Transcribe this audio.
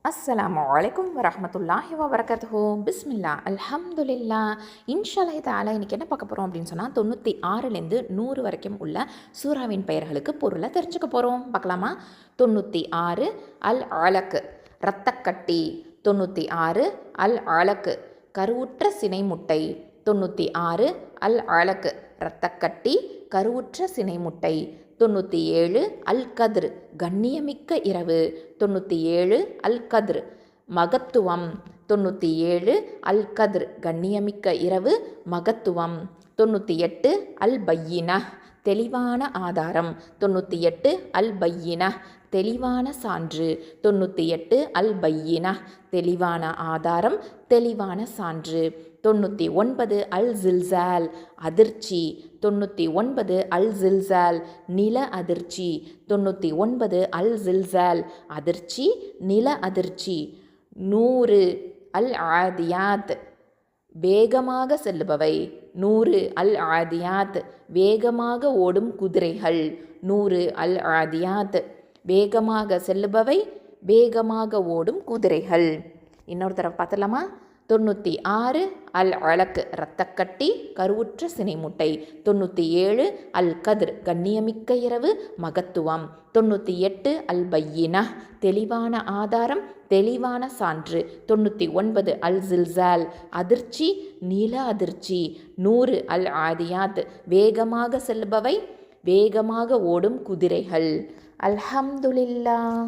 அஸ்ஸலாமு அலைக்கும் வரஹ்மத்துல்லாஹி வபரகாத்துஹு. பிஸ்மில்லா அல்ஹம்துலில்லா. இன்ஷால்லாஹி தஆலா இன்றைக்கி என்ன பார்க்க போகிறோம் அப்படின்னு சொன்னால் 96லேருந்து 100 வரைக்கும் உள்ள சூறாவின் பெயர்களுக்கு பொருளை தெரிஞ்சுக்க போகிறோம். பார்க்கலாமா? 96 அல் அலக்கு இரத்தக்கட்டி. 96 அல் அலக்கு கருவுற்ற சினை முட்டை. 96 அல் அலக்கு இரத்தக்கட்டி கருவுற்ற சினை முட்டை. 97 அல் கத்ர் கண்ணியமிக்க இரவு. 97 அல் கத்ர் மகத்துவம். 97 அல் கத்ர் கண்ணியமிக்க இரவு மகத்துவம். 98 அல் பையினா தெளிவான ஆதாரம். 98 அல் பையினா தெளிவான சான்று. 98 அல் பையினா தெளிவான ஆதாரம், தெளிவான சான்று. 99 அல் ஜில்சால் அதிர்ச்சி. 99 அல் ஜில்சால் நில அதிர்ச்சி. 99 அல் ஜில்சால் அதிர்ச்சி, நில அதிர்ச்சி. 100 அல் ஆதியாத் வேகமாக செல்லுபவை. 100 அல் ஆதியாத் வேகமாக ஓடும் குதிரைகள். 100 அல் ஆதியாத் வேகமாக செல்லுபவை, வேகமாக ஓடும் குதிரைகள். இன்னொரு தடவை பார்த்துடலாமா? 96 அல் அலக்கு இரத்தக்கட்டி கருவுற்ற சினை முட்டை. 97 அல் கத்ர் கண்ணியமிக்க இரவு மகத்துவம். 98 அல் பையினா தெளிவான ஆதாரம், தெளிவான சான்று. 99 அல் ஜில்சால் அதிர்ச்சி, நில அதிர்ச்சி. 100 அல் ஆதியாத் வேகமாக செல்பவை, வேகமாக ஓடும் குதிரைகள். அல்ஹம்துலில்லாஹ்.